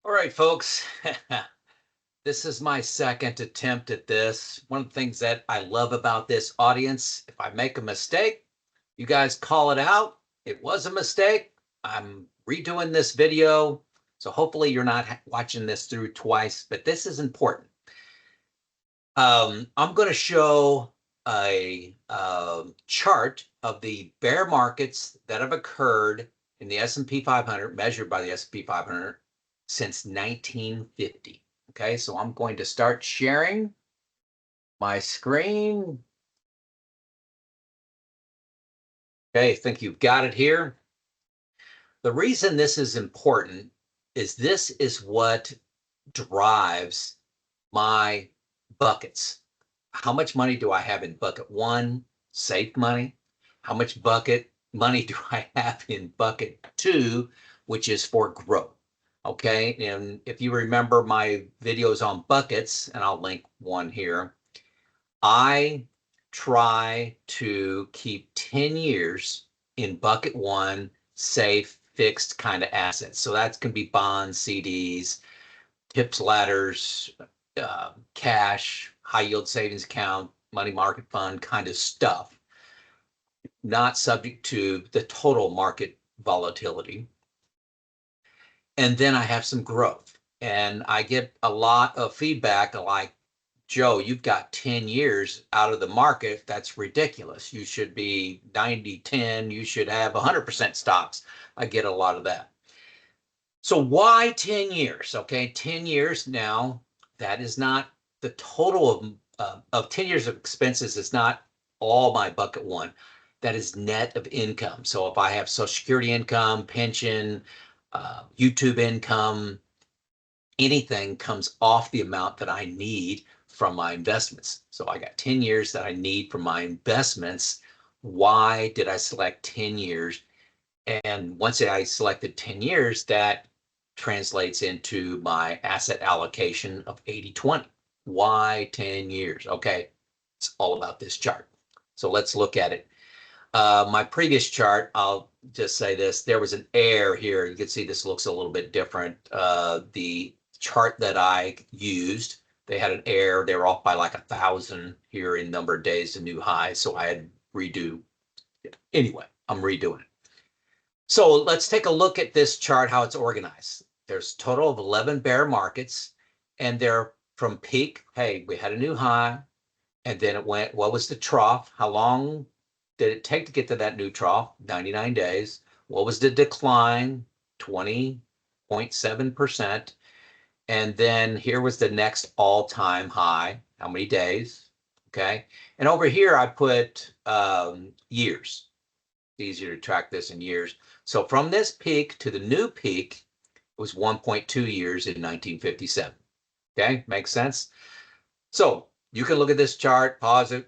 All right, folks. This is my second attempt at this. One of the things that I love about this audience, if I make a mistake, you guys call it out. It was a mistake. I'm redoing this video. So hopefully you're not watching this through twice, but this is important. I'm going to show a chart of the bear markets that have occurred in the S&P 500, measured by the S&P 500 since 1950. Okay, so I'm going to start sharing my screen. Okay, I think you've got it here. The reason this is important is this is what drives my buckets. How much money do I have in bucket one, safe money? How much bucket money do I have in bucket two, which is for growth? Okay, and if you remember my videos on buckets, and I'll link one here, I try to keep 10 years in bucket one, safe, fixed kind of assets. So that can be bonds, CDs, tips, ladders, cash, high yield savings account, money market fund kind of stuff, not subject to the total market volatility. And then I have some growth. And I get a lot of feedback like, Joe, you've got 10 years out of the market. That's ridiculous. You should be 90-10. You should have 100% stocks. I get a lot of that. So why 10 years? Okay, 10 years now, that is not the total of 10 years of expenses is not all my bucket one. That is net of income. So if I have Social Security income, pension, YouTube income, anything comes off the amount that I need from my investments. So I got 10 years that I need from my investments. Why did I select 10 years? And once I selected 10 years, that translates into my asset allocation of 80-20. Why 10 years? Okay, it's all about this chart. So let's look at it. My previous chart, I'll just say this, there was an error here. You can see this looks a little bit different. The chart that I used, they had an error. They were off by like 1,000 here in number of days to new high. So I had redo it. Anyway, I'm redoing it. So let's take a look at this chart, how it's organized. There's a total of 11 bear markets, and they're from peak. Hey, we had a new high, and then it went, what was the trough? How long did it take to get to that new trough? 99 days. What was the decline? 20.7%. And then here was the next all-time high. How many days? Okay. And over here, I put years. It's easier to track this in years. So from this peak to the new peak, it was 1.2 years in 1957. Okay, makes sense? So you can look at this chart, pause it. A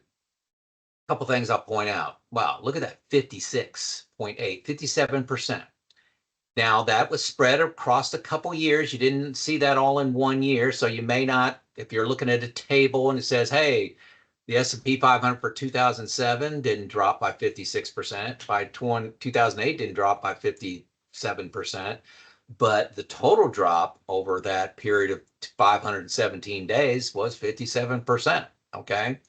couple things I'll point out. Wow, look at that, 56.8, 57%. Now that was spread across a couple years. You didn't see that all in one year. So you may not, if you're looking at a table and it says, hey, the S&P 500 for 2007 didn't drop by 56%. By 2008 didn't drop by 57%. But the total drop over that period of 517 days was 57%. Okay.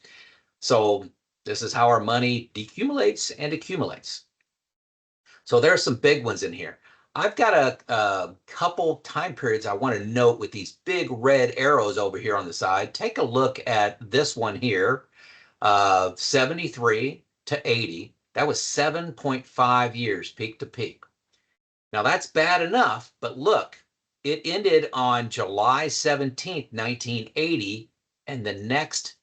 So this is how our money decumulates and accumulates. So there are some big ones in here. I've got a couple time periods I want to note with these big red arrows over here on the side. Take a look at this one here, 73 to 80. That was 7.5 years peak to peak. Now that's bad enough, but look, it ended on July 17th, 1980, and the next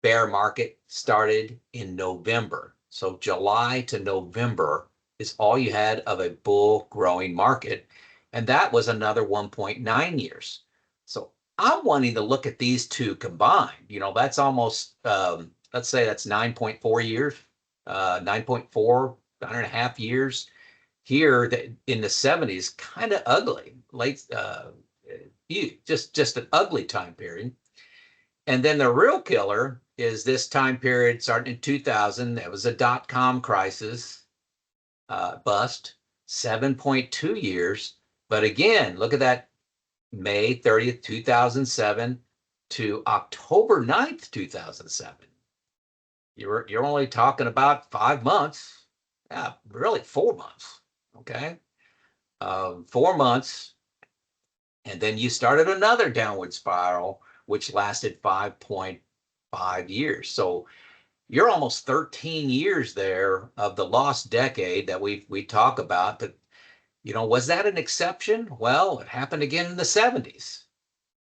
bear market started in November. So July to November is all you had of a bull growing market. And that was another 1.9 years. So I'm wanting to look at these two combined. You know, that's almost, let's say that's 9.4 years, 9.4, 9.5 years. Here in the 70s, kind of ugly, late, just an ugly time period. And then the real killer is this time period starting in 2000. That was a dot-com crisis. Bust, 7.2 years. But again, look at that May 30th, 2007 to October 9th, 2007. You're only talking about 5 months. Yeah, really 4 months. Okay. 4 months. And then you started another downward spiral, which lasted 5.5 years. So you're almost 13 years there of the lost decade that we talk about. But, was that an exception? Well, it happened again in the 70s.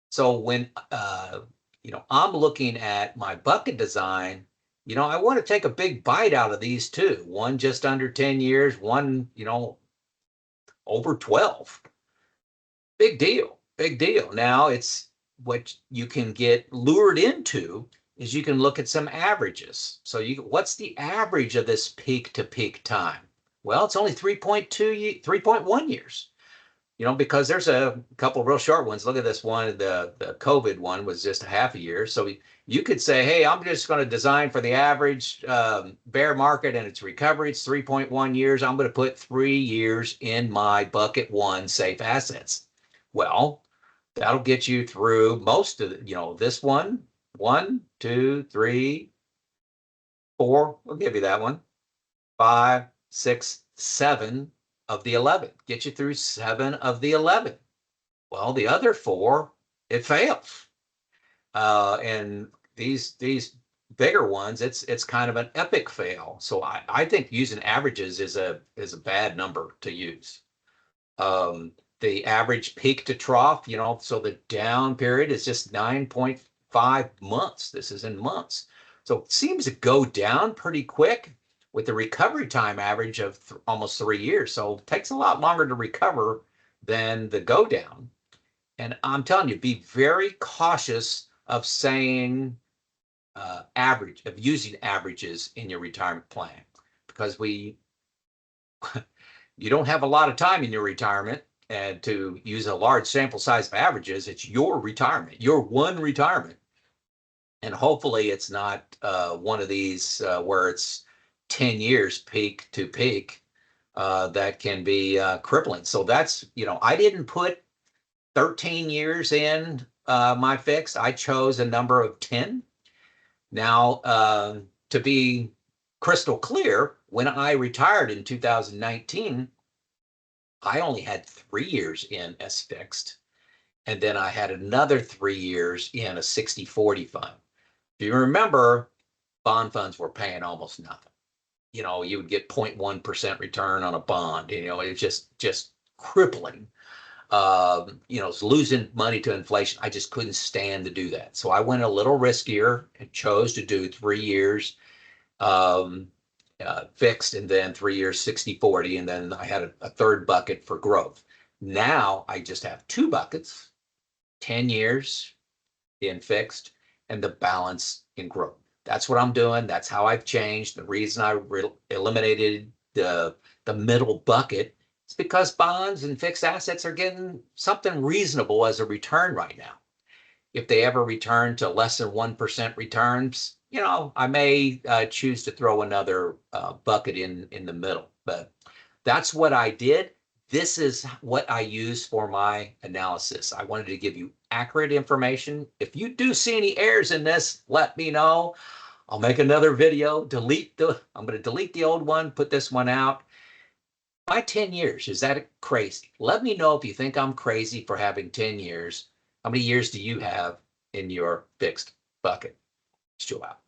So when, I'm looking at my bucket design, I want to take a big bite out of these two. One just under 10 years, one, over 12. Big deal. Big deal. Now it's what you can get lured into is you can look at some averages. So what's the average of this peak to peak time? Well, it's only 3.1 years. Because there's a couple of real short ones. Look at this one. The COVID one was just a half a year. So you could say, hey, I'm just going to design for the average bear market and its recovery. It's 3.1 years. I'm going to put 3 years in my bucket one safe assets. Well, that'll get you through most of this one. 1, 2, 3, 4. We'll give you that one. 5, 6, 7 of the 11. Get you through 7 of the 11. Well, the other 4, it fails. And these bigger ones, it's kind of an epic fail. So I think using averages is a bad number to use. The average peak to trough, so the down period is just 9.5 months. This is in months. So it seems to go down pretty quick with the recovery time average of almost 3 years. So it takes a lot longer to recover than the go down. And I'm telling you, be very cautious of saying using averages in your retirement plan, because you don't have a lot of time in your retirement. And to use a large sample size of averages, it's your retirement, your one retirement. And hopefully it's not one of these where it's 10 years peak to peak that can be crippling. So that's, I didn't put 13 years in my fixed. I chose a number of 10. Now, to be crystal clear, when I retired in 2019, I only had 3 years in as fixed. And then I had another 3 years in a 60-40 fund. If you remember, bond funds were paying almost nothing. You would get 0.1% return on a bond. It was just crippling. It's losing money to inflation. I just couldn't stand to do that. So I went a little riskier and chose to do 3 years fixed, and then 3 years 60-40, and then I had a third bucket for growth. Now I just have 2 buckets, 10 years in fixed and the balance in growth. That's what I'm doing. That's how I've changed. The reason I eliminated the middle bucket is because bonds and fixed assets are getting something reasonable as a return right now. If they ever return to less than 1% returns, I may choose to throw another bucket in the middle. But that's what I did. This is what I use for my analysis. I wanted to give you accurate information. If you do see any errors in this, let me know. I'll make another video. I'm going to delete the old one, put this one out. My 10 years, is that crazy? Let me know if you think I'm crazy for having 10 years. How many years do you have in your fixed bucket? Still out.